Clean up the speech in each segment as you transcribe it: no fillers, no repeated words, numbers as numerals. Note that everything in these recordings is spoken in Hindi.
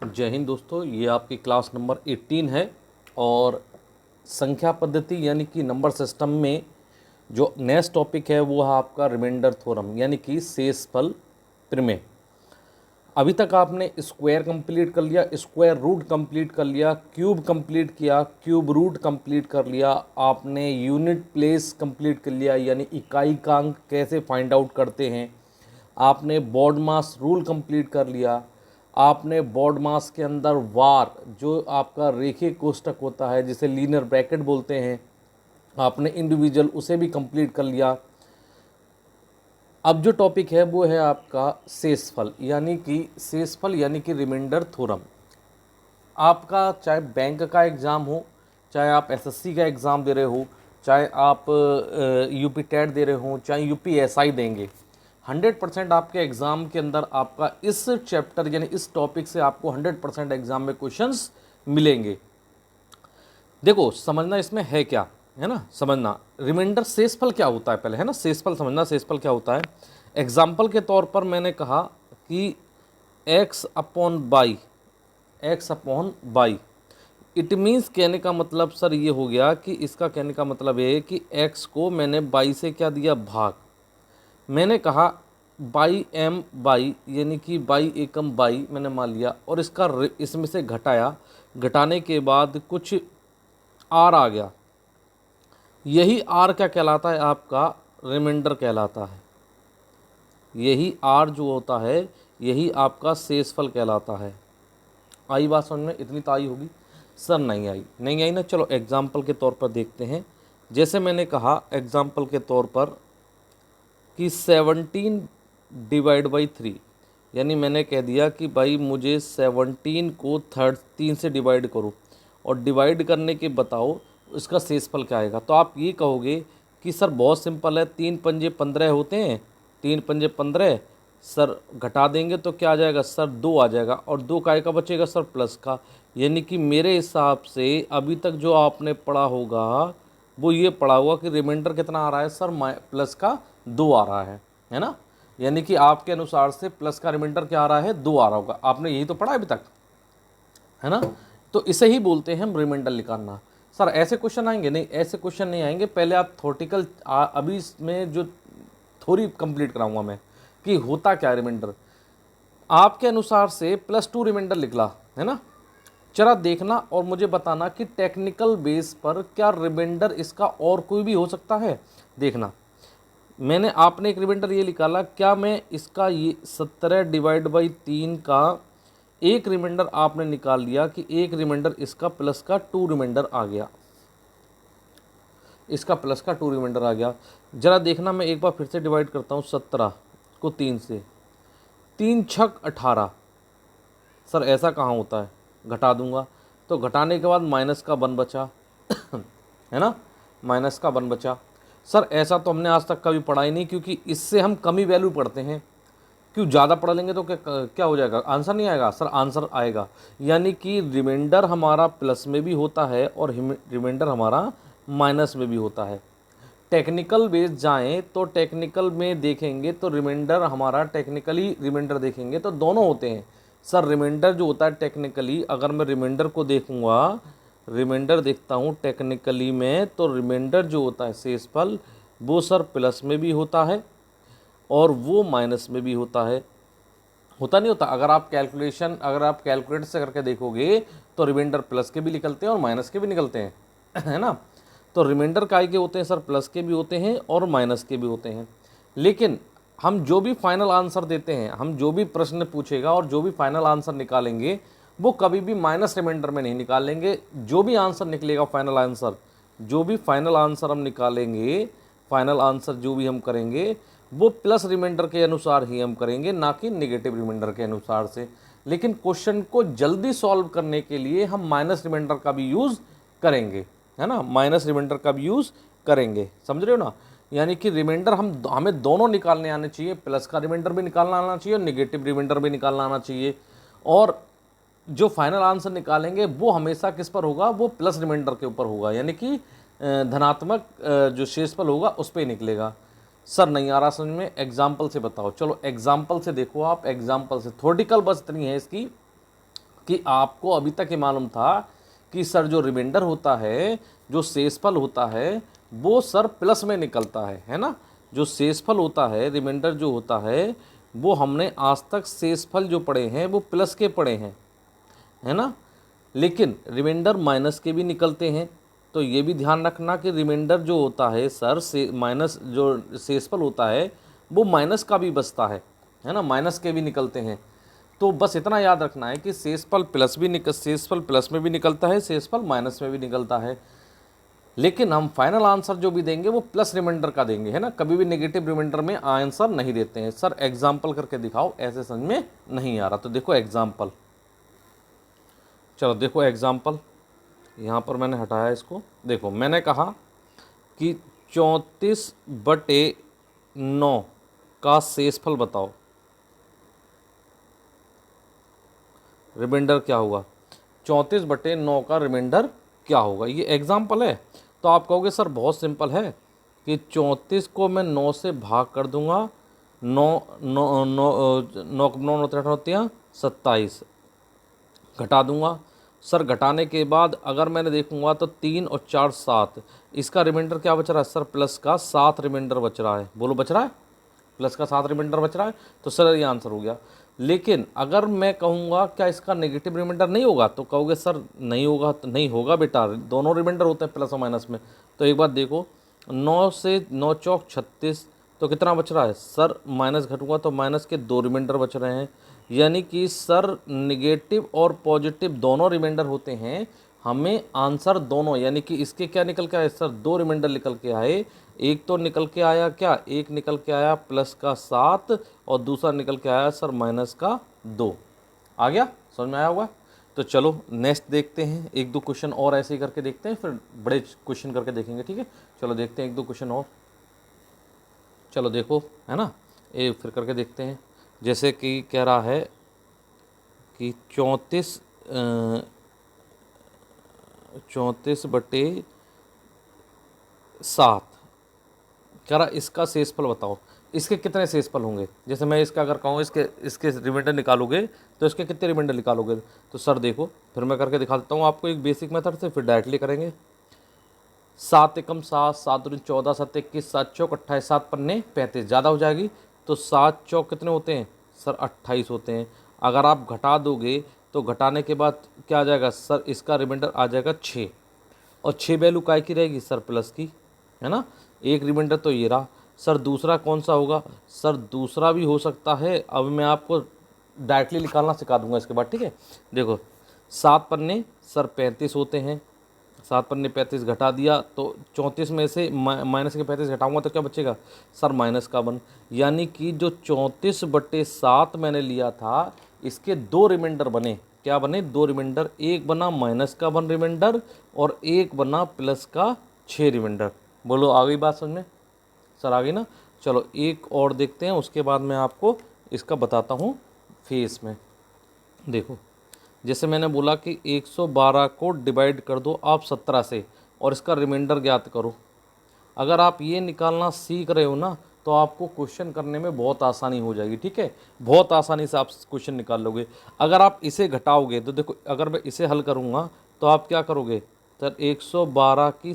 जय हिंद दोस्तों, ये आपकी क्लास नंबर 18 है और संख्या पद्धति यानी कि नंबर सिस्टम में जो नेक्स्ट टॉपिक है वो है आपका रिमाइंडर थ्योरम यानी कि शेषफल प्रमेय। अभी तक आपने स्क्वायर कंप्लीट कर लिया, स्क्वायर रूट कंप्लीट कर लिया, क्यूब कंप्लीट किया, क्यूब रूट कंप्लीट कर लिया, आपने यूनिट प्लेस कंप्लीट कर लिया यानी इकाई कैसे फाइंड आउट करते हैं, आपने बॉड मास रूल कंप्लीट कर लिया, आपने बॉड मास के अंदर वार जो आपका रेखीय कोष्ठक होता है जिसे लीनियर ब्रैकेट बोलते हैं, आपने इंडिविजुअल उसे भी कंप्लीट कर लिया। अब जो टॉपिक है वो है आपका शेषफल यानी कि रिमाइंडर थ्योरम। आपका चाहे बैंक का एग्ज़ाम हो, चाहे आप एसएससी का एग्ज़ाम दे रहे हो, चाहे आप यूपी टेट दे रहे हो, चाहे यूपीएसआई देंगे, 100% आपके एग्ज़ाम के अंदर आपका इस चैप्टर यानी इस टॉपिक से आपको 100% एग्ज़ाम में क्वेश्चंस मिलेंगे। देखो समझना इसमें है क्या, है ना, समझना रिमाइंडर शेषफल क्या होता है पहले, है ना, शेषफल समझना, शेषफल क्या होता है। एग्जाम्पल के तौर पर मैंने कहा कि x upon by, it means कहने का मतलब सर ये हो गया कि इसका कहने का मतलब है कि x को मैंने बाई से क्या दिया, भाग। मैंने कहा बाई एम बाई यानी कि बाई एकम बाई मैंने मान लिया और इसमें से घटाया, घटाने के बाद कुछ आर आ गया, यही आर क्या कहलाता है, आपका रिमाइंडर कहलाता है। यही आर जो होता है यही आपका शेषफल कहलाता है। आई बात समझ में, इतनी तो आई होगी। सर नहीं आई ना, चलो एग्जाम्पल के तौर पर देखते हैं। जैसे मैंने कहा एग्जाम्पल के तौर पर कि 17 डिवाइड बाई 3 यानी मैंने कह दिया कि भाई मुझे 17 को 3 से डिवाइड करो और डिवाइड करने के बताओ इसका शेषफल क्या आएगा। तो आप ये कहोगे कि सर बहुत सिंपल है, 3 पंजे 15 होते हैं, 3 पंजे 15, सर घटा देंगे तो क्या आ जाएगा, सर 2 आ जाएगा और 2 काय का बचेगा, सर प्लस का। यानी कि मेरे हिसाब से अभी तक जो आपने पढ़ा होगा वो ये पढ़ा होगा कि रिमाइंडर कितना आ रहा है, सर प्लस का 2 आ रहा है ना। यानी कि आपके अनुसार से प्लस का रिमाइंडर क्या आ रहा है, 2 आ रहा होगा। आपने यही तो पढ़ा अभी तक, है ना। तो इसे ही बोलते हैं हम रिमाइंडर निकालना। सर ऐसे क्वेश्चन आएंगे, नहीं ऐसे क्वेश्चन नहीं आएंगे। पहले आप थ्योरेटिकल, अभी इसमें जो थ्योरी कंप्लीट कराऊंगा मैं कि होता क्या रिमाइंडर। आपके अनुसार से +2 रिमाइंडर निकला, है ना। जरा देखना और मुझे बताना कि टेक्निकल बेस पर क्या रिमाइंडर इसका और कोई भी हो सकता है। देखना, मैंने आपने एक रिमाइंडर ये निकाला, क्या मैं इसका ये 17 डिवाइड बाई 3 का एक रिमाइंडर आपने निकाल लिया कि एक रिमाइंडर इसका प्लस का 2 रिमाइंडर आ गया, इसका प्लस का 2 रिमाइंडर आ गया। जरा देखना, मैं एक बार फिर से डिवाइड करता हूँ 17 को 3 से, 3 छक 18। सर ऐसा कहाँ होता है, घटा दूंगा तो घटाने के बाद माइनस का 1 बचा है ना, माइनस का 1 बचा। सर ऐसा तो हमने आज तक कभी पढ़ा ही नहीं, क्योंकि इससे हम कम ही वैल्यू पढ़ते हैं। क्यों, ज़्यादा पढ़ लेंगे तो क्या क्या हो जाएगा, आंसर नहीं आएगा। सर आंसर आएगा, यानी कि रिमाइंडर हमारा प्लस में भी होता है और रिमाइंडर हमारा माइनस में भी होता है। टेक्निकल बेस जाएं तो टेक्निकल में देखेंगे तो रिमाइंडर हमारा टेक्निकली रिमाइंडर देखेंगे तो दोनों होते हैं। सर रिमाइंडर जो होता है टेक्निकली, अगर मैं रिमाइंडर को देखूंगा, रिमाइंडर देखता हूँ टेक्निकली में, तो रिमाइंडर जो होता है शेषफल वो सर प्लस में भी होता है और वो माइनस में भी होता है। होता नहीं होता, अगर आप कैलकुलेटर से करके देखोगे तो रिमाइंडर प्लस के भी निकलते हैं और माइनस के भी निकलते हैं है ना। तो रिमाइंडर काय के होते हैं, सर प्लस के भी होते हैं और माइनस के भी होते हैं। लेकिन हम जो भी फाइनल आंसर देते हैं, हम जो भी प्रश्न पूछेगा और जो भी फाइनल आंसर निकालेंगे वो कभी भी माइनस रिमाइंडर में नहीं निकालेंगे। जो भी आंसर निकलेगा फाइनल आंसर, जो भी फाइनल आंसर हम निकालेंगे, फाइनल आंसर जो भी हम करेंगे वो प्लस रिमाइंडर के अनुसार ही हम करेंगे, ना कि नेगेटिव रिमाइंडर के अनुसार से। लेकिन क्वेश्चन को जल्दी सॉल्व करने के लिए हम माइनस रिमाइंडर का भी यूज़ करेंगे, है ना, माइनस रिमाइंडर का भी यूज़ करेंगे, समझ रहे हो ना। यानी कि रिमाइंडर हमें दोनों निकालने आने चाहिए, प्लस का रिमाइंडर भी निकालना आना चाहिए और नेगेटिव रिमाइंडर भी निकालना आना चाहिए। और जो फाइनल आंसर निकालेंगे वो हमेशा किस पर होगा, वो प्लस रिमाइंडर के ऊपर होगा, यानी कि धनात्मक जो शेषफल होगा उस पर निकलेगा। सर नहीं आ रहा समझ में, एग्जाम्पल से बताओ। चलो एग्जाम्पल से देखो, आप एग्जाम्पल से, थ्योरेटिकल बस इतनी है इसकी कि आपको अभी तक ये मालूम था कि सर जो रिमाइंडर होता है, जो शेषफल होता है, वो सर प्लस में निकलता है ना। जो शेषफल होता है, रिमाइंडर जो होता है, वो हमने आज तक शेषफल जो पढ़े हैं वो प्लस के पढ़े हैं, है ना। लेकिन रिमाइंडर माइनस के भी निकलते हैं, तो ये भी ध्यान रखना कि रिमाइंडर जो होता है सर से माइनस जो शेषफल होता है वो माइनस का भी बचता है ना, माइनस के भी निकलते हैं। तो बस इतना याद रखना है कि शेषफल शेषफल प्लस में भी निकलता है, शेषफल माइनस में भी निकलता है। लेकिन हम फाइनल आंसर जो भी देंगे वो प्लस रिमाइंडर का देंगे, है ना। कभी भी नेगेटिव रिमाइंडर में आंसर नहीं देते हैं। सर एग्जाम्पल करके दिखाओ, ऐसे समझ में नहीं आ रहा। तो देखो एग्जाम्पल, चलो देखो एग्जाम्पल, यहाँ पर मैंने हटाया इसको। देखो मैंने कहा कि 34/9 का शेषफल बताओ, रिमाइंडर क्या होगा। 34/9 का रिमाइंडर क्या होगा, ये एग्जाम्पल है। तो आप कहोगे सर बहुत सिंपल है कि 34 को मैं 9 से भाग कर दूंगा, 27 घटा दूंगा। सर घटाने के बाद अगर मैंने देखूंगा तो 3 और 4 7, इसका रिमाइंडर क्या बच रहा है सर, प्लस का 7 रिमाइंडर बच रहा है। बोलो बच रहा है, प्लस का 7 रिमाइंडर बच रहा है। तो सर ये आंसर हो गया। लेकिन अगर मैं कहूँगा क्या इसका नेगेटिव रिमाइंडर नहीं होगा, तो कहोगे सर नहीं होगा। तो नहीं होगा बेटा, दोनों रिमाइंडर होते हैं प्लस और माइनस में। तो एक बात देखो, 9 से 9 चौक 36, तो कितना बच रहा है सर, माइनस घटूंगा तो माइनस के 2 रिमाइंडर बच रहे हैं। यानी कि सर निगेटिव और पॉजिटिव दोनों रिमाइंडर होते हैं। हमें आंसर दोनों, यानी कि इसके क्या निकल के आए सर, 2 रिमाइंडर निकल के आए। एक तो निकल के आया क्या, एक निकल के आया प्लस का 7 और दूसरा निकल के आया सर माइनस का 2। आ गया, समझ में आया होगा। तो चलो नेक्स्ट देखते हैं, एक दो क्वेश्चन और ऐसे ही करके देखते हैं, फिर बड़े क्वेश्चन करके देखेंगे, ठीक है। चलो देखते हैं एक दो क्वेश्चन और। चलो देखो, है ना, एक फिर करके देखते हैं। जैसे कि कह रहा है कि 34/7 कह रहा, इसका शेषफल बताओ। इसके कितने शेषफल होंगे। जैसे मैं इसका अगर कहूँ इसके इसके रिमाइंडर निकालोगे तो इसके कितने रिमाइंडर निकालोगे। तो सर देखो फिर मैं करके दिखा देता हूँ आपको एक बेसिक मेथड से, फिर डायरेक्टली करेंगे। 7 एकम 7, 7 दूनी 14, 7 21, 7 चौक 28, 7 पन्ने 35, ज़्यादा हो जाएगी। तो 7 चौक कितने होते हैं सर, 28 होते हैं। अगर आप घटा दोगे तो घटाने के बाद क्या आ जाएगा सर, इसका रिमाइंडर आ जाएगा 6। और 6 वैल्यू काय की रहेगी सर, प्लस की, है ना। एक रिमाइंडर तो ये रहा। सर दूसरा कौन सा होगा, सर दूसरा भी हो सकता है। अब मैं आपको डायरेक्टली निकालना सिखा दूंगा इसके बाद, ठीक है। देखो 7 पन्ने सर 35 होते हैं, 7 पन्ने 35 घटा दिया तो 34 में से माइनस के 35 घटाऊंगा तो क्या बचेगा सर, माइनस का 1। यानी कि जो 34/7 मैंने लिया था, इसके 2 रिमाइंडर बने। क्या बने, 2 रिमाइंडर। एक बना माइनस का 1 रिमाइंडर और एक बना प्लस का 6 रिमाइंडर। बोलो आ गई बात समझ में सर, आ गई ना। चलो एक और देखते हैं, उसके बाद मैं आपको इसका बताता हूँ फेस में। देखो जैसे मैंने बोला कि 112 को डिवाइड कर दो आप 17 से और इसका रिमाइंडर ज्ञात करो। अगर आप ये निकालना सीख रहे हो ना, तो आपको क्वेश्चन करने में बहुत आसानी हो जाएगी, ठीक है। बहुत आसानी से आप क्वेश्चन निकाल लोगे। अगर आप इसे घटाओगे तो देखो, अगर मैं इसे हल करूँगा तो आप क्या करोगे सर, 112 की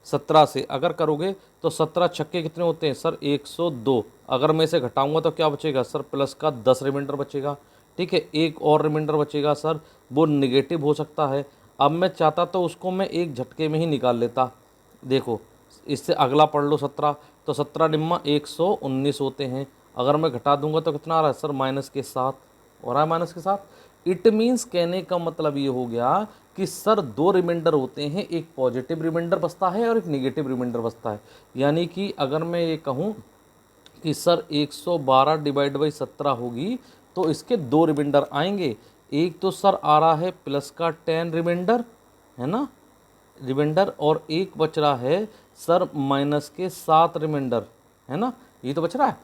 17 से अगर करोगे तो 17 छक्के कितने होते हैं सर, 102। अगर मैं इसे घटाऊंगा तो क्या बचेगा सर, प्लस का 10 रिमाइंडर बचेगा, ठीक है। एक और रिमाइंडर बचेगा सर, वो निगेटिव हो सकता है। अब मैं चाहता तो उसको मैं एक झटके में ही निकाल लेता। देखो इससे अगला पढ़ लो 17, तो 17 निम्मा 119 होते हैं। अगर मैं घटा दूंगा तो कितना आ रहा है सर, माइनस के 7 हो रहा है, माइनस के 7। इट मीन्स कहने का मतलब ये हो गया कि सर 2 रिमाइंडर होते हैं, एक पॉजिटिव रिमाइंडर बचता है और एक निगेटिव रिमाइंडर बचता है। यानी कि अगर मैं ये कहूँ कि सर 112 डिवाइड बाई 17 होगी तो इसके 2 रिमाइंडर आएंगे। एक तो सर आ रहा है प्लस का 10 रिमाइंडर, है ना, रिमाइंडर, और एक बच रहा है सर माइनस के 7 रिमाइंडर, है ना, ये तो बच रहा है।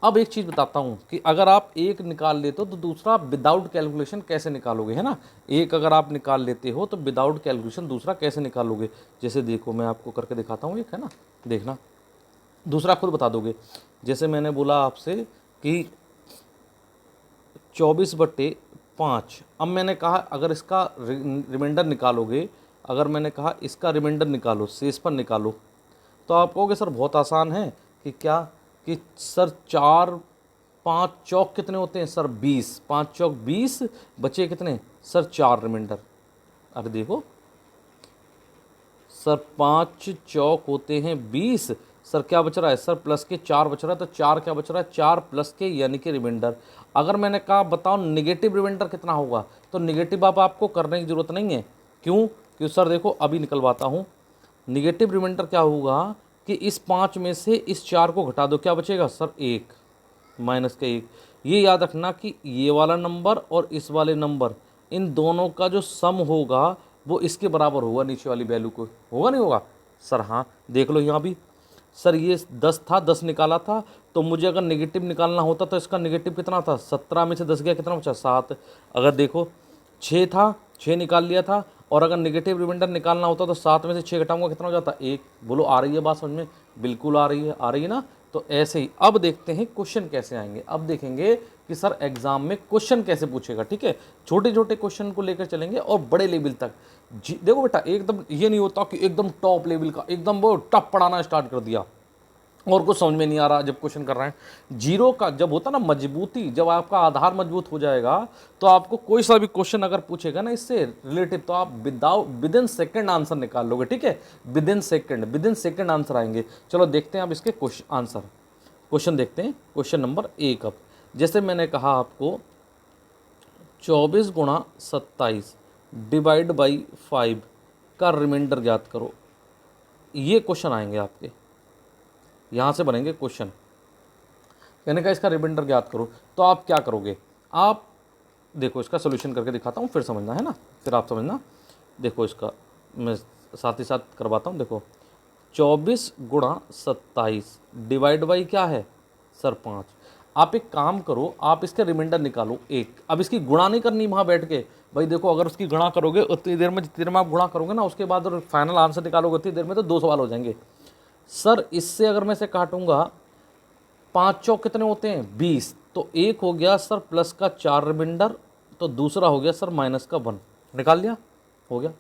अब एक चीज़ बताता हूँ कि अगर आप एक निकाल लेते हो तो दूसरा विदाउट कैलकुलेशन कैसे निकालोगे, है ना। एक अगर आप निकाल लेते हो तो विदाउट कैलकुलेशन दूसरा कैसे निकालोगे। जैसे देखो मैं आपको करके दिखाता हूँ एक, है ना, देखना, दूसरा खुद बता दोगे। जैसे मैंने बोला आपसे कि 24/5 5। अब मैंने कहा अगर इसका रिमाइंडर निकालोगे, अगर मैंने कहा इसका रिमाइंडर निकालो, शेष पर निकालो, तो आप कहोगे सर बहुत आसान है कि क्या, कि सर 4 5 चौक कितने होते हैं सर 20, 5 चौक 20, बचे कितने सर 4 रिमाइंडर। अरे देखो सर 5 चौक होते हैं 20, सर क्या बच रहा है सर प्लस के 4 बच रहा है, तो 4 क्या बच रहा है 4 प्लस के यानी कि रिमाइंडर। अगर मैंने कहा बताओ नेगेटिव रिमाइंडर कितना होगा, तो नेगेटिव अब आपको करने की ज़रूरत नहीं है। क्यों? क्योंकि सर देखो अभी निकलवाता हूँ। निगेटिव रिमाइंडर क्या होगा कि इस 5 में से इस 4 को घटा दो, क्या बचेगा सर 1, माइनस का 1। ये याद रखना कि ये वाला नंबर और इस वाले नंबर, इन दोनों का जो सम होगा वो इसके बराबर होगा नीचे वाली वैल्यू को, होगा नहीं होगा सर? हाँ देख लो यहाँ भी सर, ये 10 था, 10 निकाला था, तो मुझे अगर नेगेटिव निकालना होता तो इसका नेगेटिव कितना था, 17 में से 10 गया कितना बचा 7। अगर देखो 6 था, 6 निकाल लिया था, और अगर नेगेटिव रिमाइंडर निकालना होता तो 7 में से 6 घटाऊंगा कितना हो जाता 1। बोलो आ रही है बात समझ में? बिल्कुल आ रही है, आ रही है ना? तो ऐसे ही अब देखते हैं क्वेश्चन कैसे आएंगे। अब देखेंगे कि सर एग्जाम में क्वेश्चन कैसे पूछेगा, ठीक है? छोटे छोटे क्वेश्चन को लेकर चलेंगे और बड़े लेवल तक। देखो बेटा एकदम ये नहीं होता कि एकदम टॉप लेवल का एकदम वो टफ पढ़ाना स्टार्ट कर दिया और कुछ समझ में नहीं आ रहा जब क्वेश्चन कर रहे हैं। जीरो का जब होता ना मजबूती, जब आपका आधार मजबूत हो जाएगा तो आपको कोई सा भी क्वेश्चन अगर पूछेगा ना इससे रिलेटिव, तो आप विद इन सेकंड आंसर निकाल लोगे, ठीक है? विद इन सेकंड आंसर आएंगे। चलो देखते हैं अब इसके क्वेश्चन आंसर। क्वेश्चन देखते हैं, क्वेश्चन नंबर 1। अब जैसे मैंने कहा आपको 24 गुणा 27 डिवाइड बाई 5 का रिमाइंडर ज्ञात करो। ये क्वेश्चन आएंगे आपके, यहाँ से बनेंगे क्वेश्चन। कहने का इसका रिमाइंडर ज्ञात करो, तो आप क्या करोगे? आप देखो इसका सोल्यूशन करके दिखाता हूँ, फिर समझना है ना, फिर आप समझना। देखो इसका मैं साथ ही साथ करवाता हूँ। देखो 24 गुणा 27 डिवाइड बाई क्या है सर 5। आप एक काम करो, आप इसके रिमाइंडर निकालो 1। अब इसकी गुणा नहीं करनी वहाँ बैठ के भाई। देखो अगर उसकी गुणा करोगे उतनी देर में, जितनी देर में आप गुणा करोगे ना उसके बाद और फाइनल आंसर निकालोगे उतनी देर में तो 2 सवाल हो जाएंगे। सर इससे अगर मैं इसे काटूंगा 5 चौक कितने होते हैं 20, तो एक हो गया सर प्लस का 4 रिमाइंडर, तो दूसरा हो गया सर माइनस का 1। निकाल लिया, हो गया।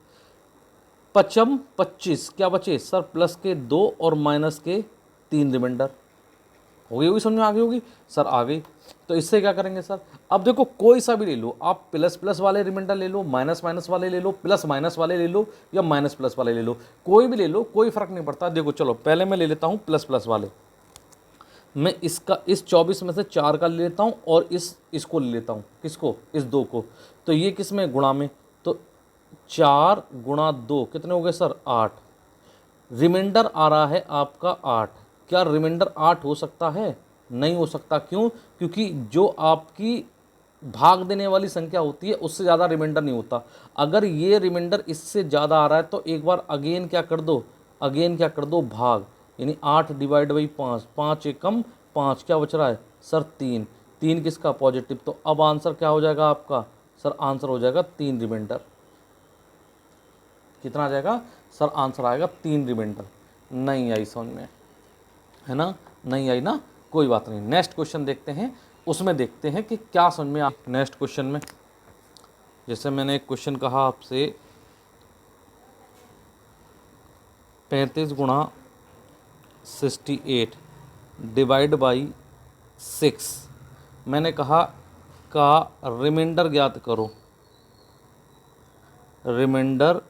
5 25 क्या बचे सर प्लस के 2 और माइनस के 3 रिमाइंडर। हो गई होगी, समझ में आ गई होगी सर? आ गई। तो इससे क्या करेंगे सर? अब देखो कोई सा भी ले लो आप, प्लस प्लस वाले रिमाइंडर ले लो, माइनस माइनस वाले ले लो, प्लस माइनस वाले ले लो, या माइनस प्लस वाले ले लो, कोई भी ले लो, कोई फर्क नहीं पड़ता। देखो चलो पहले मैं ले लेता हूँ प्लस प्लस वाले। मैं इसका इस 24 में से 4 का ले लेता हूँ और इसको ले लेता हूँ, किसको? इस 2 को। तो ये किस में? गुणा में। तो 4 गुणा 2 कितने हो गए सर 8। रिमाइंडर आ रहा है आपका 8। क्या रिमाइंडर 8 हो सकता है? नहीं हो सकता। क्यों? क्योंकि जो आपकी भाग देने वाली संख्या होती है उससे ज़्यादा रिमाइंडर नहीं होता। अगर ये रिमाइंडर इससे ज़्यादा आ रहा है तो एक बार अगेन क्या कर दो, अगेन क्या कर दो भाग, यानी 8 डिवाइड बाई 5, 5 एकम 5, क्या बच रहा है सर 3। 3 किसका? पॉजिटिव। तो अब आंसर क्या हो जाएगा आपका सर? आंसर हो जाएगा 3 रिमाइंडर। कितना आ जाएगा सर? आंसर आएगा 3 रिमाइंडर। नहीं आई समझ में, है ना? नहीं आई ना, कोई बात नहीं। नेक्स्ट क्वेश्चन देखते हैं, उसमें देखते हैं कि क्या समझ में आ। नेक्स्ट क्वेश्चन में जैसे मैंने एक क्वेश्चन कहा आपसे 35 गुणा 68 डिवाइड बाई 6, मैंने कहा का रिमाइंडर ज्ञात करो। रिमाइंडर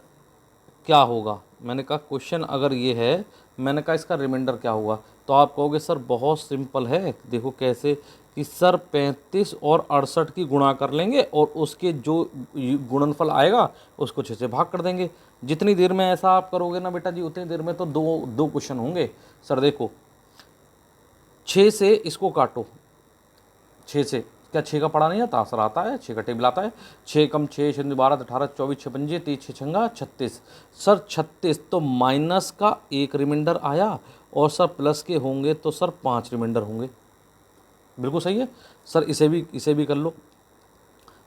क्या होगा? मैंने कहा क्वेश्चन अगर ये है, मैंने कहा इसका रिमाइंडर क्या होगा? तो आप कहोगे सर बहुत सिंपल है। देखो कैसे, कि सर 35 और 68 की गुणा कर लेंगे और उसके जो गुणनफल आएगा उसको 6 से भाग कर देंगे। जितनी देर में ऐसा आप करोगे ना बेटा जी, उतनी देर में तो दो क्वेश्चन होंगे। सर देखो 6 से इसको काटो, 6 से क्या 6 का पढ़ा नहीं आता? सर आता है, 6 का टेबल आता है। 6 कम 6 6 12 18 24 6 पंजे 30 6 छंगा 36। सर 36, तो माइनस का 1 रिमाइंडर आया और सर प्लस के होंगे तो सर 5 रिमाइंडर होंगे। बिल्कुल सही है सर। इसे भी कर लो।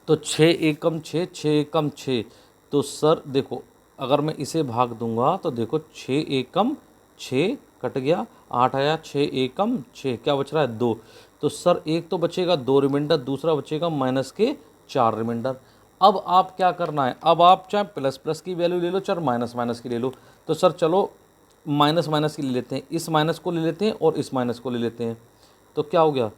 तो 6 एकम 6 6 एकम 6, तो सर देखो अगर मैं इसे भाग दूंगा तो देखो 6 एकम 6 कट गया, 8 आया, 6 एकम 6, क्या बच रहा है 2। तो सर एक तो बचेगा 2 रिमाइंडर, दूसरा बचेगा माइनस के 4 रिमाइंडर। अब आप क्या करना है, अब आप चाहे प्लस प्लस की वैल्यू ले लो, चाहे माइनस माइनस की ले लो। तो सर चलो माइनस माइनस की ले लेते हैं, इस माइनस को ले लेते हैं और इस माइनस को ले लेते हैं। तो क्या हो गया,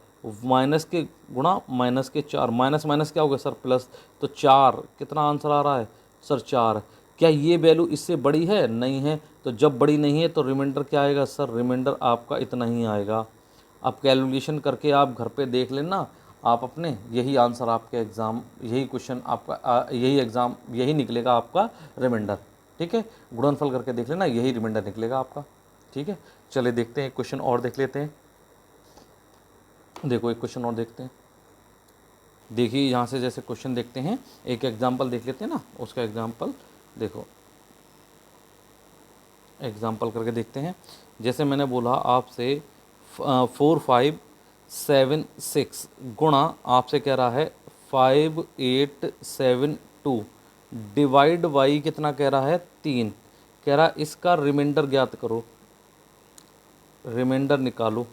माइनस के गुणा माइनस के 4, माइनस माइनस क्या हो गया सर प्लस। तो 4 कितना आंसर आ रहा है सर 4। क्या ये वैल्यू इससे बड़ी है, नहीं है। तो जब बड़ी नहीं है तो रिमाइंडर क्या आएगा सर, रिमाइंडर आपका इतना ही आएगा। अब कैलकुलेशन करके आप घर पे देख लेना आप अपने, यही आंसर आपके एग्ज़ाम, यही क्वेश्चन आपका यही एग्ज़ाम यही निकलेगा आपका रिमाइंडर। ठीक है, गुणनफल करके देख लेना, यही रिमाइंडर निकलेगा आपका। ठीक है, चलिए देखते हैं एक क्वेश्चन और देख लेते हैं। देखो एक क्वेश्चन और देखते हैं। देखिए यहाँ से जैसे क्वेश्चन देखते हैं, एक एग्जाम्पल देख लेते हैं ना, उसका एग्जाम्पल देखो, एग्जाम्पल करके देखते हैं। जैसे मैंने बोला आपसे 4576 गुणा आपसे कह रहा है 5872 डिवाइड बाई कितना कह रहा है 3, कह रहा है इसका रिमाइंडर ज्ञात करो, रिमाइंडर निकालो।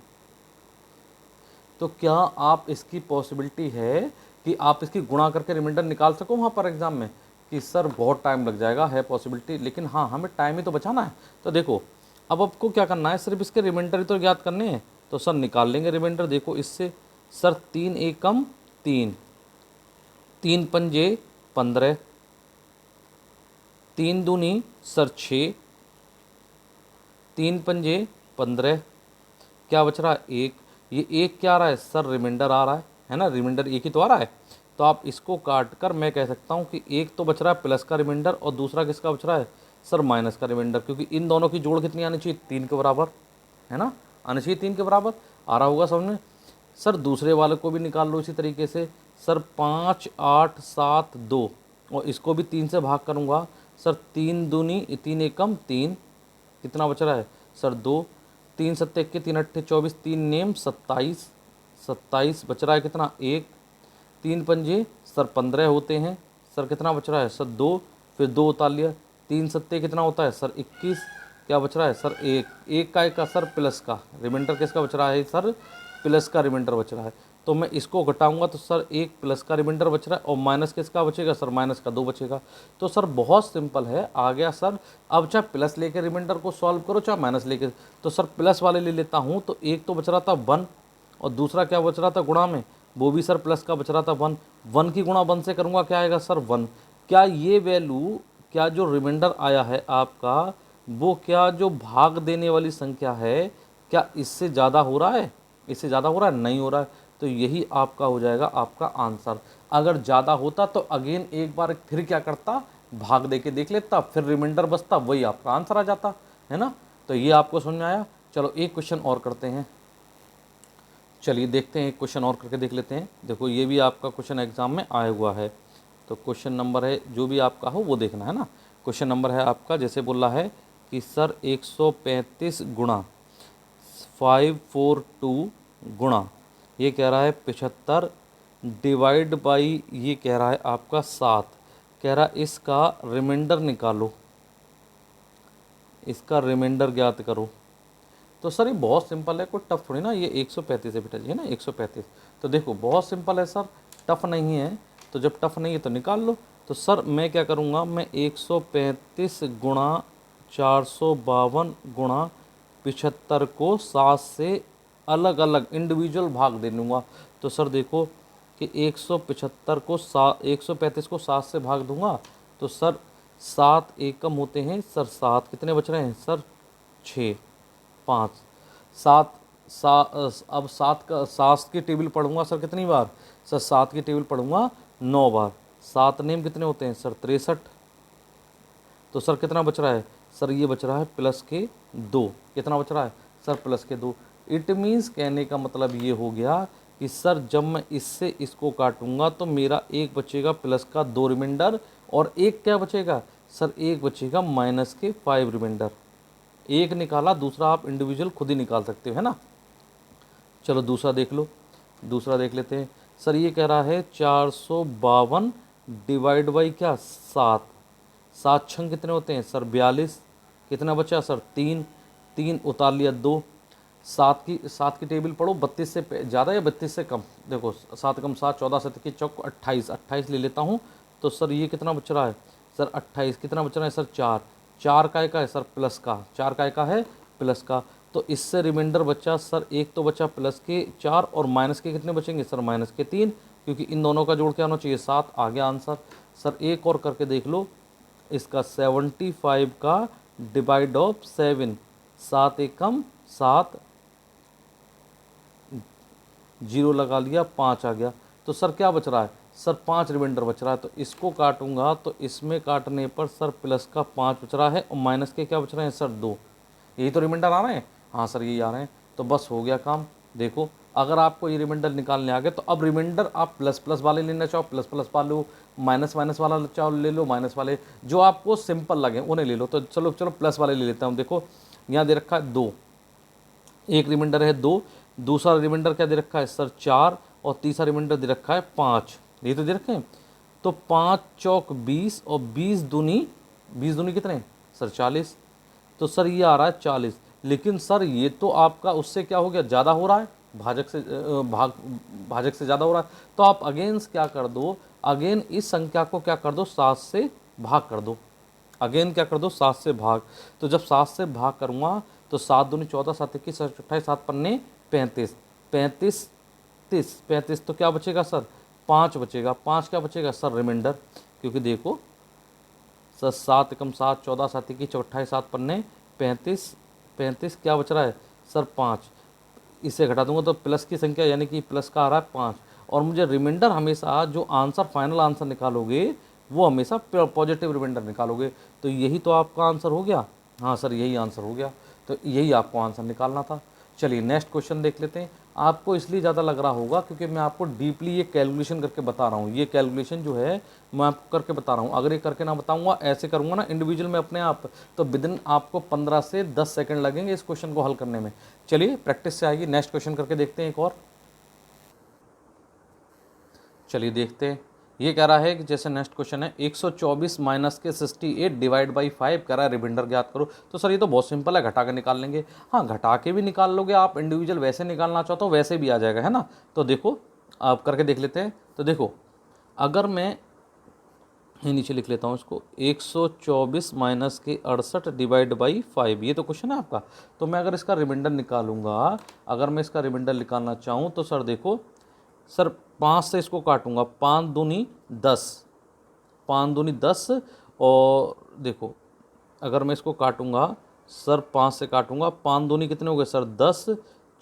तो क्या आप इसकी पॉसिबिलिटी है कि आप इसकी गुणा करके रिमाइंडर निकाल सको वहाँ पर एग्ज़ाम में, कि सर बहुत टाइम लग जाएगा, है पॉसिबिलिटी, लेकिन हाँ हमें टाइम ही तो बचाना है। तो देखो अब आपको क्या करना है, सिर्फ इसके रिमाइंडर ही तो ज्ञात करने हैं। तो सर निकाल लेंगे रिमाइंडर। देखो इससे सर 3 एकम 3, 3 पंजे 15, 3 दूनी सर 6, 3 पंजे 15, क्या बच रहा है 1। ये 1 क्या आ रहा है सर, रिमाइंडर आ रहा है ना, रिमाइंडर 1 ही तो आ रहा है। तो आप इसको काट कर मैं कह सकता हूँ कि एक तो बच रहा है प्लस का रिमाइंडर और दूसरा किसका बच रहा है सर, माइनस का रिमाइंडर, क्योंकि इन दोनों की जोड़ कितनी आनी चाहिए 3 के बराबर, है ना, आनी चाहिए 3 के बराबर। आ रहा होगा समझ में। सर दूसरे वाले को भी निकाल लो इसी तरीके से। सर 5 8 7 2 और इसको भी 3 से भाग करूँगा। सर 3 दूनी 3 एकम 3, कितना बच रहा है सर 2, 3 सत्ते 21, 3 अट्ठे 24, 3 नेम 27, 27 बच रहा है कितना 1, 3 पंजे सर 15 होते हैं। सर कितना बच रहा है सर 2, फिर 2 उतार लिया, 3 सत्ते कितना होता है सर 21, क्या बच रहा है सर 1, 1 का 1 का सर प्लस का रिमाइंडर किसका बच रहा है सर, प्लस का रिमाइंडर बच रहा है। तो मैं इसको घटाऊंगा तो सर 1 प्लस का रिमाइंडर बच रहा है और माइनस किसका बचेगा सर, माइनस का 2 बचेगा। तो सर बहुत सिंपल है, आ गया सर। अब चाहे प्लस लेके रिमाइंडर को सॉल्व करो चाहे माइनस लेके, तो सर प्लस वाले ले लेता हूँ। तो एक तो बच रहा था 1 और दूसरा क्या बच रहा था गुणा में, वो भी सर प्लस का बच रहा था 1, 1 की गुणा 1 से करूँगा क्या आएगा सर 1। क्या ये वैल्यू, क्या जो रिमाइंडर आया है आपका, वो क्या जो भाग देने वाली संख्या है, क्या इससे ज़्यादा हो रहा है, इससे ज़्यादा हो रहा है, नहीं हो रहा है। तो यही आपका हो जाएगा आपका आंसर। अगर ज़्यादा होता तो अगेन एक बार फिर क्या करता, भाग दे के देख लेता, फिर रिमाइंडर बचता, वही आपका आंसर आ जाता, है ना। तो ये आपको समझ में आया। चलो एक क्वेश्चन और करते हैं, चलिए देखते हैं एक क्वेश्चन और करके देख लेते हैं। देखो ये भी आपका क्वेश्चन एग्जाम में आया हुआ है। तो क्वेश्चन नंबर है जो भी आपका हो वो देखना है ना। क्वेश्चन नंबर है आपका, जैसे बोल रहा है कि सर 135 गुणा 542 गुणा ये कह रहा है 75 डिवाइड बाई ये कह रहा है आपका 7, कह रहा है इसका रिमाइंडर निकालो, इसका रिमाइंडर ज्ञात करो। तो सर ये बहुत सिंपल है, कोई टफ थोड़ी ना, ये 135 है बेटा जी, है ना 135। तो देखो बहुत सिंपल है सर, टफ नहीं है। तो जब टफ नहीं है तो निकाल लो। तो सर मैं क्या करूँगा, मैं 135 गुणा 452 गुणा 75 को 7 से अलग अलग इंडिविजुअल भाग दे दूँगा। तो सर देखो कि 175 को 135 को 7 से भाग दूंगा तो सर 7 एकम होते हैं सर 7, कितने बच रहे हैं सर 6, 5, 7 अब 7 का 7 की टेबल पढ़ूंगा सर कितनी बार सर, 7 की टेबल पढ़ूंगा 9 बार। 7 नेम कितने होते हैं सर 63। तो सर कितना बच रहा है सर, ये बच रहा है प्लस के 2, कितना बच रहा है सर प्लस के 2। इट मीन्स कहने का मतलब ये हो गया कि सर जब मैं इससे इसको काटूंगा तो मेरा एक बचेगा प्लस का 2 रिमाइंडर और एक क्या बचेगा सर, एक बचेगा माइनस के 5 रिमाइंडर। एक निकाला, दूसरा आप इंडिविजुअल खुद ही निकाल सकते हो, है ना। चलो दूसरा देख लो, दूसरा देख लेते हैं। सर ये कह रहा है 452 डिवाइड बाई क्या 7, 7 छंग कितने होते हैं सर 42, कितना बचा सर 3, 3 उतार लिया 2, सात की टेबल पढ़ो, 32 से ज़्यादा या 32 से कम। देखो 7 कम 7, 14 7 की चौक 28, 28 ले लेता हूँ। तो सर ये कितना बच रहा है सर 28, कितना बच रहा है सर 4, 4 काय का है सर प्लस का, 4 काय का है प्लस का। तो इससे रिमाइंडर बचा सर, एक तो बचा प्लस के 4 और माइनस के कितने बचेंगे सर माइनस के 3, क्योंकि इन दोनों का जोड़ क्या होना चाहिए 7। आ गया आंसर। सर एक और करके देख लो इसका, 75 का डिवाइड ऑफ 7, 7 एकम 7, जीरो लगा लिया, 5 आ गया। तो सर क्या बच रहा है सर 5 रिमाइंडर बच रहा है। तो इसको काटूंगा तो इसमें काटने पर सर प्लस का 5 बच रहा है और माइनस के क्या बच रहे हैं सर 2। यही तो रिमाइंडर आ रहे हैं, हाँ सर यही आ रहे हैं। तो बस हो गया काम। देखो अगर आपको ये रिमाइंडर निकालने आ गए तो अब रिमाइंडर आप प्लस प्लस वाले लेना चाहो प्लस प्लस वाले लो, माइनस माइनस वाला चाहो ले लो माइनस वाले, जो आपको सिंपल लगे उन्हें ले लो। तो चलो चलो प्लस वाले ले लेता हूँ। देखो यहाँ दे रखा है 2, एक रिमाइंडर है 2, दूसरा रिमाइंडर क्या दे रखा है सर 4 और तीसरा रिमाइंडर दे रखा है 5, ये तो दे रखे हैं। तो 5 चौक 20 और 20 दूनी, 20 दूनी कितने सर 40। तो सर ये आ रहा है 40, लेकिन सर ये तो आपका उससे क्या हो गया ज़्यादा हो रहा है, भाजक से भाजक से ज़्यादा हो रहा है। तो आप अगेन क्या कर दो, अगेन इस संख्या को क्या कर दो 7 से भाग कर दो, अगेन क्या कर दो 7 से भाग। तो जब 7 से भाग करूँगा तो 7 दूनी 14, 7 21 28, 7 पन्ने 35, 35 30, 35 तो क्या बचेगा सर 5 बचेगा। 5 क्या बचेगा सर रिमाइंडर, क्योंकि देखो सर 7 एकम 7, 14 7 21 28, 7 पन्ने 35, 35 क्या बच रहा है सर 5। इसे घटा दूंगा तो प्लस की संख्या यानी कि प्लस का आ रहा है 5। और मुझे रिमाइंडर हमेशा जो आंसर फाइनल आंसर निकालोगे वो हमेशा पॉजिटिव रिमाइंडर निकालोगे। तो यही तो आपका आंसर हो गया, हाँ सर यही आंसर हो गया। तो यही आपको आंसर निकालना था। चलिए नेक्स्ट क्वेश्चन देख लेते हैं। आपको इसलिए ज़्यादा लग रहा होगा क्योंकि मैं आपको डीपली ये कैलकुलेशन करके बता रहा हूँ। ये कैलकुलेशन जो है मैं आपको करके बता रहा हूँ। अगर ये करके ना बताऊँगा, ऐसे करूँगा ना इंडिविजुअल में अपने आप, तो विदिन आपको 15 से 10 सेकंड लगेंगे इस क्वेश्चन को हल करने में। चलिए प्रैक्टिस से आएगी। नेक्स्ट क्वेश्चन करके देखते हैं एक और। चलिए देखते हैं। ये कह रहा है कि जैसे नेक्स्ट क्वेश्चन है 124 माइनस के 68 डिवाइड बाई 5 कह रहा है रिमाइंडर ज्ञात करो। तो सर ये तो बहुत सिंपल है, घटा के निकाल लेंगे। हाँ घटा के भी निकाल लोगे आप, इंडिविजुअल वैसे निकालना चाहो तो वैसे भी आ जाएगा, है ना। तो देखो आप करके देख लेते हैं। तो देखो अगर मैं ये नीचे लिख लेता हूँ इसको, 124 माइनस के 68 डिवाइड बाई 5, ये तो क्वेश्चन है आपका। तो मैं अगर इसका रिमाइंडर निकालूंगा, अगर मैं इसका रिमाइंडर निकालना चाहूँ तो सर देखो सर 5 से इसको काटूंगा, 5 दूनी 10, 5 दूनी 10। और देखो अगर मैं इसको काटूंगा सर 5 से काटूंगा, 5 दूनी कितने हो गए सर 10,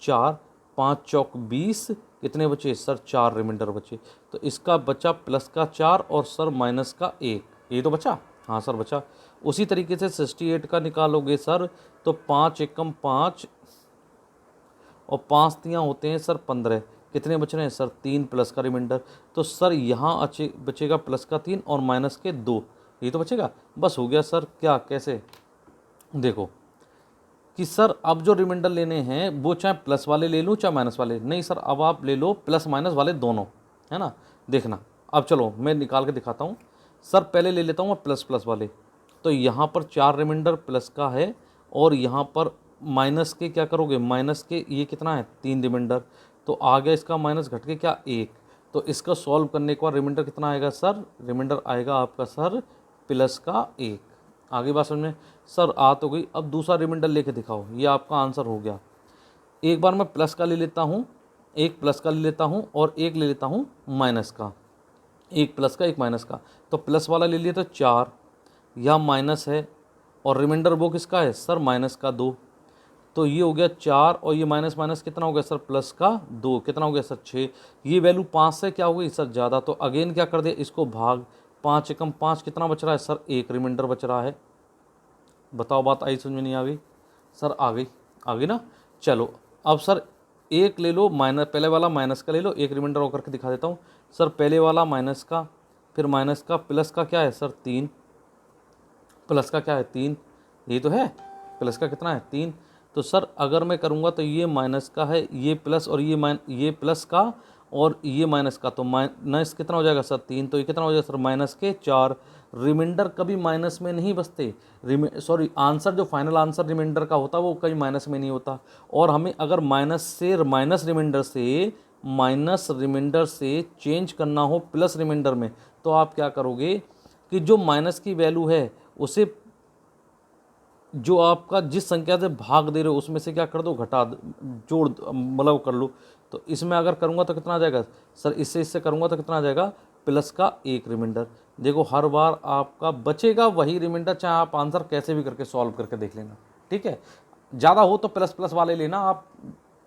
4, 5 चौक 20, कितने बचे सर 4 रिमाइंडर बचे। तो इसका बचा प्लस का 4 और सर माइनस का 1, ये तो बचा, हाँ सर बचा। उसी तरीके से 68 का निकालोगे सर तो 5 एकम 5 और 5 तियाँ होते हैं सर 15, कितने बच रहे हैं सर 3 प्लस का रिमाइंडर। तो सर यहाँ बचेगा प्लस का 3 और माइनस के 2, ये तो बचेगा। बस हो गया सर। क्या कैसे देखो कि सर अब जो रिमाइंडर लेने हैं वो चाहे प्लस वाले ले लूँ चाहे माइनस वाले, नहीं सर अब आप ले लो प्लस माइनस वाले दोनों, है ना। देखना अब चलो मैं निकाल के दिखाता हूँ। सर पहले ले लेता हूँ मैं प्लस प्लस वाले। तो यहाँ पर 4 रिमाइंडर प्लस का है और यहाँ पर माइनस के क्या करोगे, माइनस के ये कितना है 3 रिमाइंडर। तो आ गया इसका माइनस घट के क्या 1। तो इसका सॉल्व करने के बाद रिमाइंडर कितना आएगा सर, रिमाइंडर आएगा आपका सर प्लस का 1। आगे बात समझ में सर आ तो गई। अब दूसरा रिमाइंडर लेके दिखाओ, ये आपका आंसर हो गया। एक बार मैं प्लस का ले लेता हूँ, एक प्लस का ले लेता हूँ और एक ले लेता हूँ माइनस का, एक प्लस का एक माइनस का। तो प्लस वाला ले लिया तो 4, यह माइनस है और रिमाइंडर वो किसका है सर माइनस का 2। तो ये हो गया 4 और ये माइनस माइनस कितना हो गया सर प्लस का 2, कितना हो गया सर 6। ये वैल्यू 5 से क्या हो गई सर ज़्यादा। तो अगेन क्या कर दिया इसको भाग, 5 एकम 5 कितना बच रहा है सर 1 रिमाइंडर बच रहा है। बताओ बात आई समझ में नहीं आ गई सर, आ गई ना। चलो अब सर एक ले लो माइनस, पहले वाला माइनस का ले लो, एक रिमाइंडर और करके दिखा देता हूँ। सर पहले वाला माइनस का, फिर माइनस का, प्लस का क्या है सर 3, प्लस का क्या है 3, ये तो है प्लस का कितना है 3। तो सर अगर मैं करूँगा तो ये माइनस का है, ये प्लस और ये प्लस का और ये माइनस का, तो माइनस कितना हो जाएगा सर 3, तो ये कितना हो जाएगा सर माइनस के 4। रिमाइंडर कभी माइनस में नहीं बसते, सॉरी आंसर जो फाइनल आंसर रिमाइंडर का होता है वो कभी माइनस में नहीं होता। और हमें अगर माइनस रिमाइंडर से चेंज करना हो प्लस रिमाइंडर में, तो आप क्या करोगे कि जो माइनस की वैल्यू है उसे जो आपका जिस संख्या से भाग दे रहे हो उसमें से क्या कर दो, घटा जोड़ मतलब कर लो। तो इसमें अगर करूँगा तो कितना आ जाएगा सर, इससे करूँगा तो कितना आ जाएगा प्लस का 1 रिमाइंडर। देखो हर बार आपका बचेगा वही रिमाइंडर, चाहे आप आंसर कैसे भी करके सॉल्व करके देख लेना, ठीक है। ज़्यादा हो तो प्लस प्लस वाले लेना, आप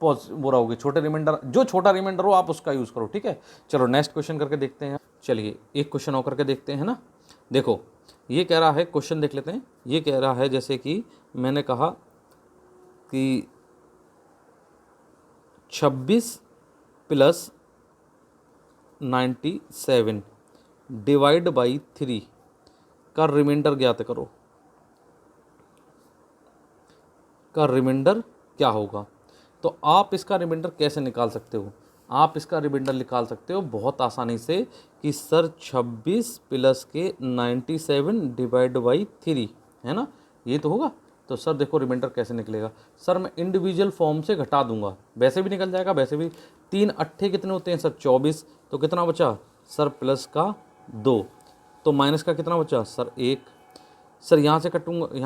वो रहोगे। छोटे रिमाइंडर, जो छोटा रिमाइंडर हो आप उसका यूज़ करो, ठीक है। चलो नेक्स्ट क्वेश्चन करके देखते हैं। चलिए एक क्वेश्चन और करके देखते हैं ना। देखो ये कह रहा है, क्वेश्चन देख लेते हैं। ये कह रहा है जैसे कि मैंने कहा कि 26 प्लस 97 डिवाइड बाई 3 का रिमाइंडर ज्ञात करो, का रिमाइंडर क्या होगा। तो आप इसका रिमाइंडर कैसे निकाल सकते हो, आप इसका रिमाइंडर निकाल सकते हो बहुत आसानी से कि सर 26 प्लस के 97 डिवाइड बाई 3 है ना, ये तो होगा। तो सर देखो रिमाइंडर कैसे निकलेगा, सर मैं इंडिविजुअल फॉर्म से घटा दूंगा, वैसे भी निकल जाएगा। वैसे भी 3 अट्ठे कितने होते हैं सर 24, तो कितना बचा सर प्लस का 2, तो माइनस का कितना बचा सर 1। सर यहाँ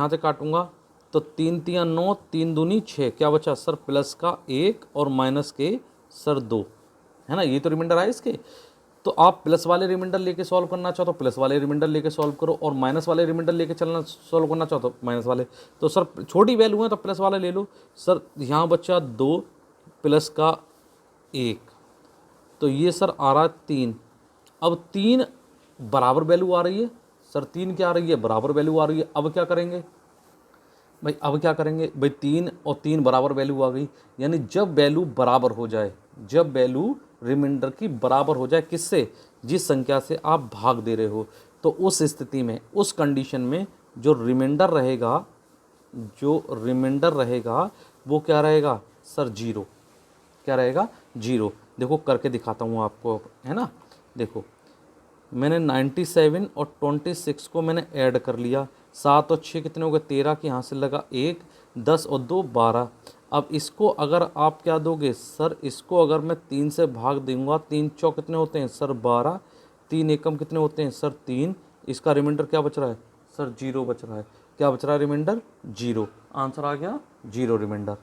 से काटूंगा तो 3 तियाँ 9, 3 दूनी 6, क्या बचा सर प्लस का 1 और माइनस के सर 2, है ना। ये तो रिमाइंडर आए इसके। तो आप प्लस वाले रिमाइंडर लेके सॉल्व करना चाहो तो प्लस वाले रिमाइंडर लेके सॉल्व करो, और माइनस वाले रिमाइंडर लेके चलना सॉल्व करना चाहो तो माइनस वाले। तो सर छोटी वैल्यू है तो प्लस वाले ले लो। सर यहाँ बचा 2 प्लस का 1, तो ये सर आ रहा है 3। अब 3 बराबर वैल्यू आ रही है सर, 3 क्या आ रही है बराबर वैल्यू आ रही है। अब क्या करेंगे भाई 3 और 3 बराबर वैल्यू आ गई, यानी जब वैल्यू बराबर हो जाए, जब वैल्यू रिमाइंडर की बराबर हो जाए किससे, जिस संख्या से आप भाग दे रहे हो, तो उस स्थिति में, उस कंडीशन में जो रिमाइंडर रहेगा वो क्या रहेगा सर 0। क्या रहेगा 0। देखो करके दिखाता हूँ आपको, है ना। देखो मैंने 97 और 26 को मैंने ऐड कर लिया, 7 और 6 कितने हो गए 13, की यहाँ से लगा 1, 10 और 2 12। अब इसको अगर आप क्या दोगे सर, इसको अगर मैं 3 से भाग दूंगा, 3 चौक कितने होते हैं सर 12, 3 एकम कितने होते हैं सर 3, इसका रिमाइंडर क्या बच रहा है सर 0 बच रहा है। क्या बच रहा है रिमाइंडर 0, आंसर आ गया 0 रिमाइंडर।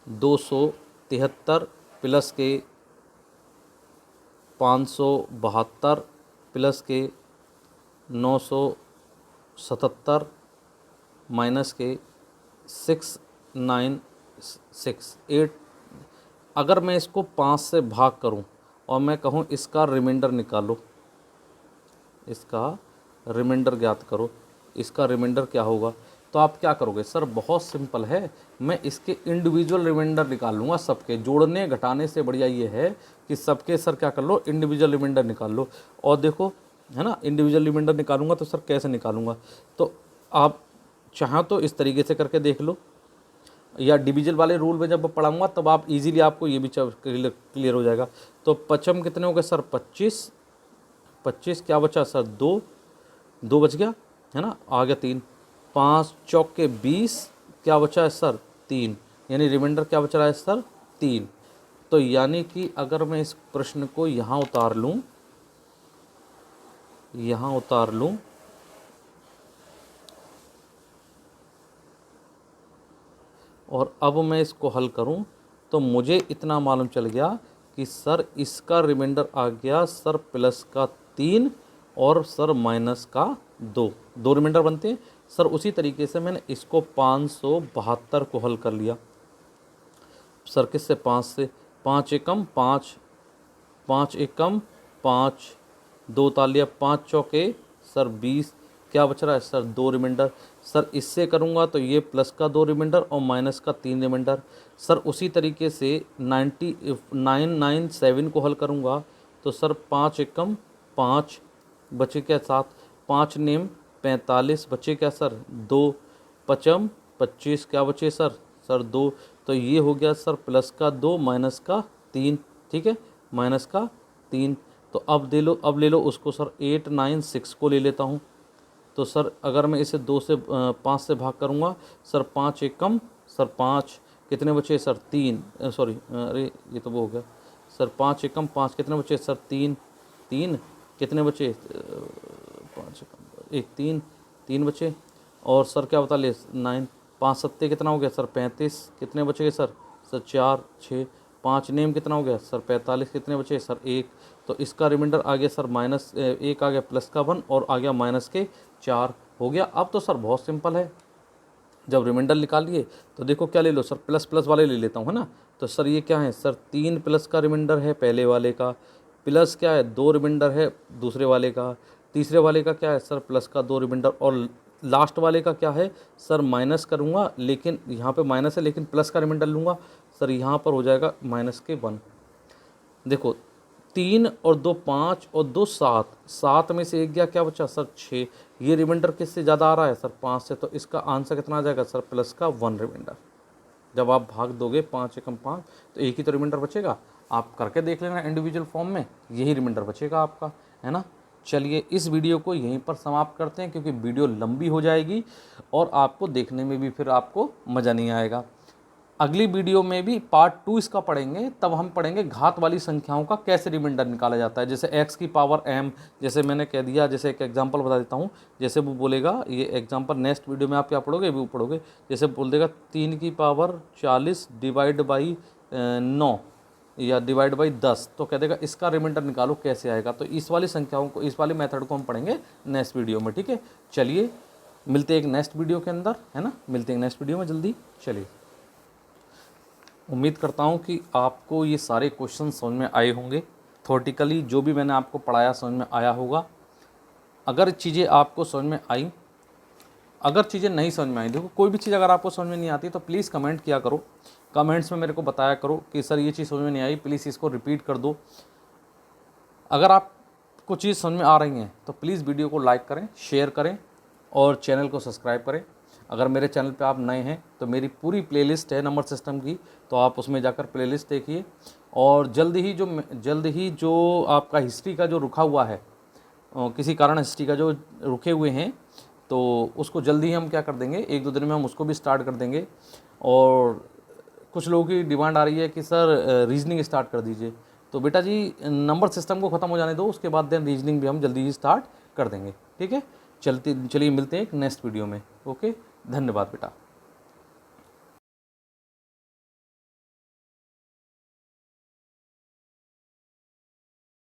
273 प्लस के 572 प्लस के 977 माइनस के 6968। अगर मैं इसको 5 से भाग करूं और मैं कहूं इसका रिमाइंडर निकालो, इसका रिमाइंडर ज्ञात करो, इसका रिमाइंडर क्या होगा, तो आप क्या करोगे सर, बहुत सिंपल है। मैं इसके इंडिविजुअल रिमाइंडर निकाल लूँगा सबके, जोड़ने घटाने से बढ़िया ये है कि सबके सर क्या कर लो, इंडिविजुअल रिमाइंडर निकाल लो। और देखो है ना, इंडिविजुअल रिमाइंडर निकालूंगा तो सर कैसे निकालूंगा, तो आप चाहो तो इस तरीके से करके देख लो, या डिविजन वाले रूल में जब पढ़ाऊंगा तब आप इजीली आपको ये भी क्लियर हो जाएगा। तो पचम कितने हो गए सर 25, 25 क्या बचा सर 2, 2 बच गया है ना, आ गया 3, 5 चौक के 20, क्या बचा है सर 3, यानी रिमाइंडर क्या बच रहा है सर 3। तो यानी कि अगर मैं इस प्रश्न को यहाँ उतार लूँ, और अब मैं इसको हल करूं तो मुझे इतना मालूम चल गया कि सर इसका रिमाइंडर आ गया सर प्लस का 3 और सर माइनस का 2, 2 रिमाइंडर बनते हैं सर। उसी तरीके से मैंने इसको 572 को हल कर लिया सर, किससे 5 से, 5 एकम 5, 5 एकम 5, 2 तालिया 5 चौके सर 20, क्या बच रहा है सर 2 रिमाइंडर। सर इससे करूँगा तो ये प्लस का 2 रिमाइंडर और माइनस का 3 रिमाइंडर। सर उसी तरीके से 997 को हल करूँगा तो सर 5 एकम 5, बचे क्या 7, 5 नेम 45, बचे क्या सर 2, पचम 25, क्या बचे सर 2। तो ये हो गया सर प्लस का 2 माइनस का 3, ठीक है, माइनस का 3। तो अब ले लो उसको सर 8, 9, 6 को ले लेता हूँ। तो सर अगर मैं इसे 5 से भाग करूँगा सर, 5 एक कम सर 5, कितने बचे सर 3, सॉरी अरे ये तो वो हो गया सर, 5 एक कम 5, कितने बचे सर 3, 3 कितने बचे 5 एक 3, 3 बचे। और सर क्या बता ले 9, 5 सत्ते कितना हो गया सर 35, कितने बचे सर 4, 6, 5 नेम कितना हो गया सर 45, कितने बचे सर 1। तो इसका रिमाइंडर आ गया सर -1 आ गया, प्लस का 1 और आ गया माइनस के 4 हो गया। अब तो सर बहुत सिंपल है, जब रिमाइंडर निकाल लिए तो देखो क्या ले लो सर, प्लस प्लस वाले ले लेता हूँ, है ना। तो सर ये क्या है सर, 3 प्लस का रिमाइंडर है पहले वाले का, प्लस क्या है 2 रिमाइंडर है दूसरे वाले का, तीसरे वाले का क्या है सर प्लस का 2 रिमाइंडर, और लास्ट वाले का क्या है सर माइनस करूँगा, लेकिन यहाँ पे माइनस है लेकिन प्लस का रिमाइंडर लूँगा सर, यहाँ पर हो जाएगा माइनस के 1। देखो 3 और 2 5 और 2 7, 7 में से एक गया, क्या बचा सर 6। ये रिमाइंडर किससे ज़्यादा आ रहा है सर 5 से, तो इसका आंसर कितना आ जाएगा सर प्लस का 1 रिमाइंडर। जब आप भाग दोगे 5 एकम 5 तो एक ही तो रिमाइंडर बचेगा, आप करके देख लेना इंडिविजुअल फॉर्म में, यही रिमाइंडर बचेगा आपका, है ना। चलिए इस वीडियो को यहीं पर समाप्त करते हैं, क्योंकि वीडियो लंबी हो जाएगी और आपको देखने में भी फिर आपको मज़ा नहीं आएगा। अगली वीडियो में भी पार्ट 2 इसका पढ़ेंगे, तब हम पढ़ेंगे घात वाली संख्याओं का कैसे रिमाइंडर निकाला जाता है। जैसे x की पावर m, जैसे मैंने कह दिया, जैसे एक एग्जांपल बता देता हूँ, जैसे वो बोलेगा, ये एग्जांपल नेक्स्ट वीडियो में आप क्या पढ़ोगे वो पढ़ोगे। जैसे बोल देगा 3 की पावर 40 डिवाइड बाई 9 या डिवाइड बाई 10, तो कह देगा इसका रिमाइंडर निकालो कैसे आएगा। तो इस वाली संख्याओं को, इस वाली मेथड को हम पढ़ेंगे नेक्स्ट वीडियो में, ठीक है। चलिए मिलते हैं एक नेक्स्ट वीडियो के अंदर, है ना, मिलते हैं नेक्स्ट वीडियो में जल्दी। चलिए, उम्मीद करता हूँ कि आपको ये सारे क्वेश्चन समझ में आए होंगे, थ्योरेटिकली जो भी मैंने आपको पढ़ाया समझ में आया होगा। अगर चीज़ें आपको समझ में आई, अगर चीज़ें नहीं समझ में आई, देखो कोई भी चीज़ अगर आपको समझ में नहीं आती तो प्लीज़ कमेंट किया करो, कमेंट्स में मेरे को बताया करो कि सर ये चीज़ समझ में नहीं आई, प्लीज़ इसको रिपीट कर दो। अगर आपको चीज़ समझ में आ रही हैं तो प्लीज़ वीडियो को लाइक करें, शेयर करें और चैनल को सब्सक्राइब करें। अगर मेरे चैनल पे आप नए हैं तो मेरी पूरी प्लेलिस्ट है नंबर सिस्टम की, तो आप उसमें जाकर प्लेलिस्ट देखिए। और जल्द ही जो आपका हिस्ट्री का जो रुका हुआ है, किसी कारण हिस्ट्री का जो रुके हुए हैं, तो उसको जल्दी हम क्या कर देंगे, 1-2 दिन में हम उसको भी स्टार्ट कर देंगे। और कुछ लोगों की डिमांड आ रही है कि सर रीजनिंग स्टार्ट कर दीजिए, तो बेटा जी नंबर सिस्टम को ख़त्म हो जाने दो, उसके बाद देन रीजनिंग भी हम जल्दी ही स्टार्ट कर देंगे, ठीक है। चलिए मिलते हैं एक नेक्स्ट वीडियो में। ओके, धन्यवाद बेटा।